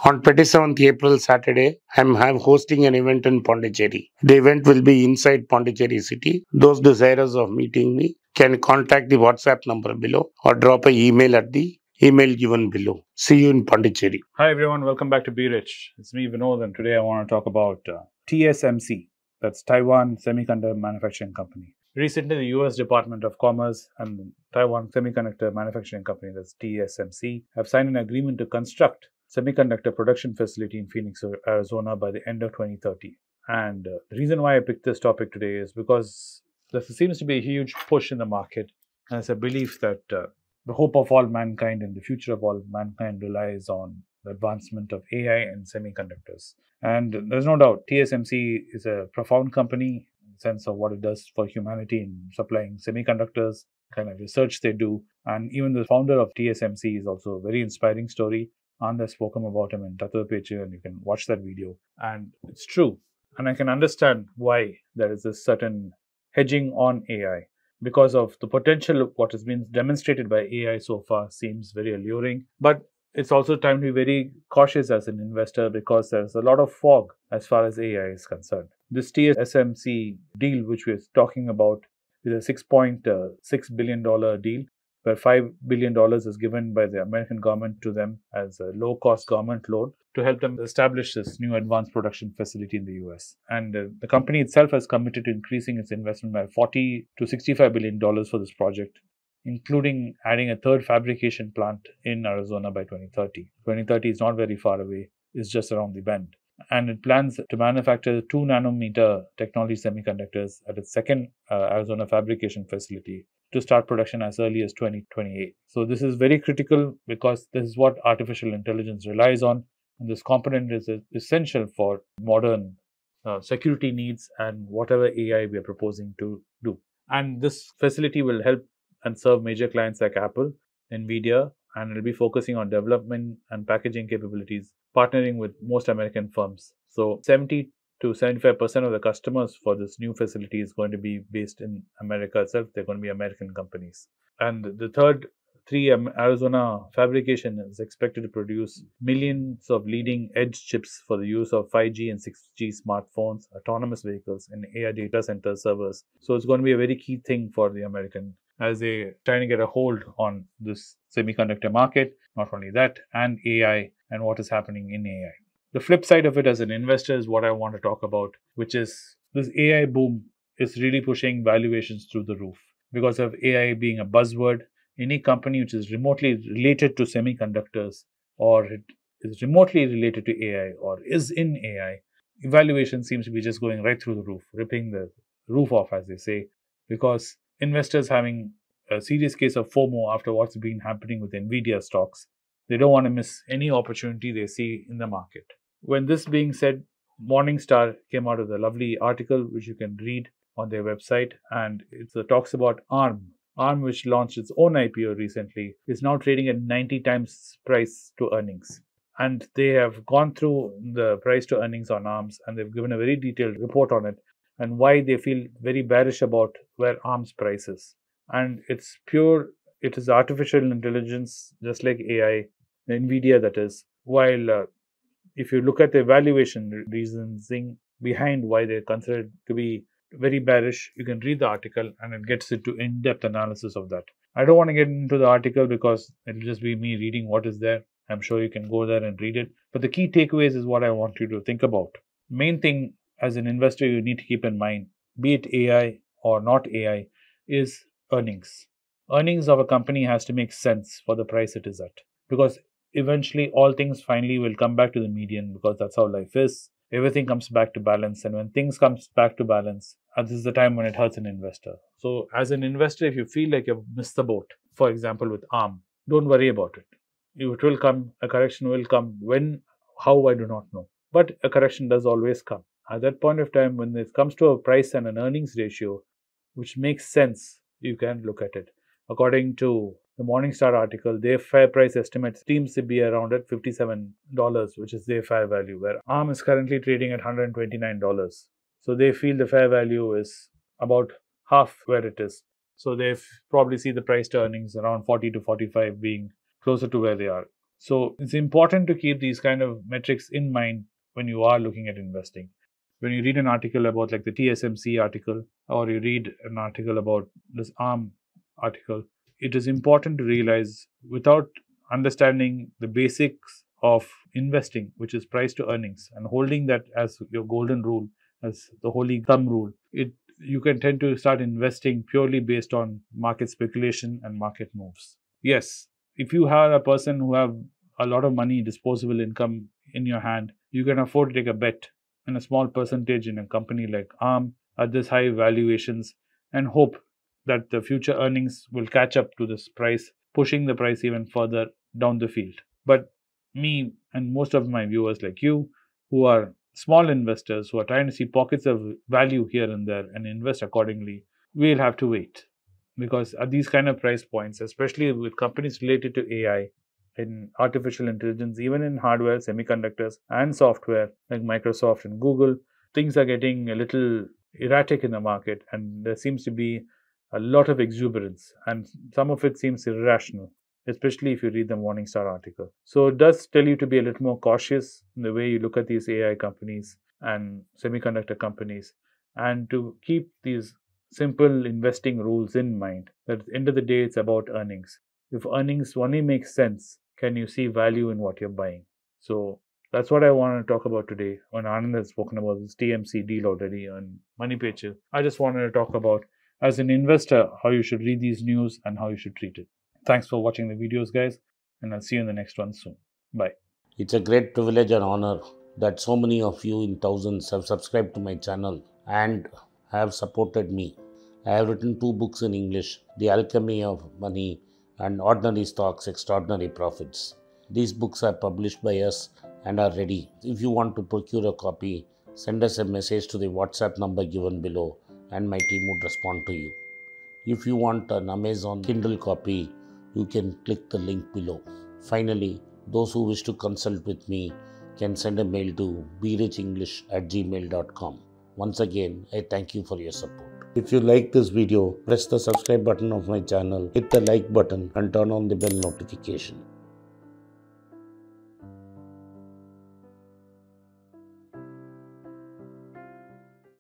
On 27th April, Saturday, I'm hosting an event in Pondicherry. The event will be inside Pondicherry city. Those desirous of meeting me can contact the WhatsApp number below or drop an email at the email given below. See you in Pondicherry. Hi everyone, welcome back to Be Rich. It's me Vinod, and today I want to talk about TSMC, that's Taiwan Semiconductor Manufacturing Company. Recently, the US Department of Commerce and Taiwan Semiconductor Manufacturing Company, that's TSMC, have signed an agreement to construct semiconductor production facility in Phoenix, Arizona by the end of 2030. And the reason why I picked this topic today is because there seems to be a huge push in the market, and it's a belief that the hope of all mankind and the future of all mankind relies on the advancement of AI and semiconductors. And there's no doubt TSMC is a profound company in the sense of what it does for humanity in supplying semiconductors, kind of research they do. And even the founder of TSMC is also a very inspiring story. Anand has spoken about him in Tattva Page, and you can watch that video. And it's true. And I can understand why there is this certain hedging on AI. Because of the potential of what has been demonstrated by AI so far seems very alluring. But it's also time to be very cautious as an investor because there's a lot of fog as far as AI is concerned. This TSMC deal, which we're talking about, is a $6.6 billion deal, where $5 billion is given by the American government to them as a low-cost government loan to help them establish this new advanced production facility in the US. And the company itself has committed to increasing its investment by $40 to $65 billion for this project, including adding a third fabrication plant in Arizona by 2030. 2030 is not very far away, it's just around the bend. And it plans to manufacture 2 nanometer technology semiconductors at its second Arizona fabrication facility to start production as early as 2028. So this is very critical because this is what artificial intelligence relies on. And this component is essential for modern security needs and whatever AI we are proposing to do. And this facility will help and serve major clients like Apple, Nvidia, and it will be focusing on development and packaging capabilities, partnering with most American firms. So 70 to 75% of the customers for this new facility is going to be based in America itself. They're going to be American companies. And the third Arizona fabrication is expected to produce millions of leading edge chips for the use of 5G and 6G smartphones, autonomous vehicles, and AI data center servers. So it's going to be a very key thing for the American as they trying to get a hold on this semiconductor market. Not only that, and AI and what is happening in AI. The flip side of it as an investor is what I want to talk about, which is this AI boom is really pushing valuations through the roof. Because of AI being a buzzword, any company which is remotely related to semiconductors or it is remotely related to AI or is in AI, evaluation seems to be just going right through the roof, ripping the roof off, as they say, because investors having a serious case of FOMO after what's been happening with Nvidia stocks, they don't want to miss any opportunity they see in the market. When this being said, Morningstar came out with a lovely article which you can read on their website, and it talks about ARM. ARM, which launched its own IPO recently, is now trading at 90 times price to earnings. And they have gone through the price to earnings on ARMs, and they've given a very detailed report on it and why they feel very bearish about where ARM's price is. And it is artificial intelligence, just like AI, Nvidia that is, while if you look at the evaluation reasoning behind why they're considered to be very bearish, you can read the article and it gets into in-depth analysis of that. I don't want to get into the article because it'll just be me reading what is there. I'm sure you can go there and read it. But the key takeaways is what I want you to think about. Main thing as an investor you need to keep in mind, be it AI or not AI, is earnings. Earnings of a company has to make sense for the price it is at. Because eventually all things finally will come back to the median because that's how life is. Everything comes back to balance, and when things comes back to balance, this is the time when it hurts an investor. So as an investor, if you feel like you've missed the boat, for example with ARM, don't worry about it. It will come, a correction will come. When, how, I do not know. But a correction does always come. At that point of time, when it comes to a price and an earnings ratio, which makes sense, you can look at it. According to the Morningstar article, their fair price estimate seems to be around at $57, which is their fair value, where ARM is currently trading at $129. So they feel the fair value is about half where it is. So they probably see the price to earnings around 40 to 45 being closer to where they are. So it's important to keep these kind of metrics in mind when you are looking at investing. When you read an article about like the TSMC article, or you read an article about this ARM article, it is important to realize, without understanding the basics of investing, which is price to earnings, and holding that as your golden rule, as the holy thumb rule, you can tend to start investing purely based on market speculation and market moves. Yes, if you are a person who have a lot of money, disposable income in your hand, you can afford to take a bet in a small percentage in a company like ARM at this high valuations, and hope that the future earnings will catch up to this price, pushing the price even further down the field. But me and most of my viewers like you, who are small investors who are trying to see pockets of value here and there and invest accordingly, we'll have to wait. Because at these kind of price points, especially with companies related to AI, in artificial intelligence, even in hardware, semiconductors, and software like Microsoft and Google, things are getting a little erratic in the market, and there seems to be a lot of exuberance, and some of it seems irrational, especially if you read the Morningstar article. So it does tell you to be a little more cautious in the way you look at these AI companies and semiconductor companies, and to keep these simple investing rules in mind, that at the end of the day, it's about earnings. If earnings only make sense, can you see value in what you're buying? So that's what I want to talk about today. When Anand has spoken about this TMC deal already on Money Page, I just wanted to talk about, as an investor, how you should read these news and how you should treat it. Thanks for watching the videos, guys, and I'll see you in the next one soon. Bye. It's a great privilege and honor that so many of you in thousands have subscribed to my channel and have supported me. I have written 2 books in English, The Alchemy of Money and Ordinary Stocks, Extraordinary Profits. These books are published by us and are ready. If you want to procure a copy, send us a message to the WhatsApp number given below and my team would respond to you. If you want an Amazon Kindle copy, you can click the link below. Finally, those who wish to consult with me can send a mail to berichenglish@gmail.com. Once again, I thank you for your support. If you like this video, press the subscribe button of my channel, hit the like button and turn on the bell notification.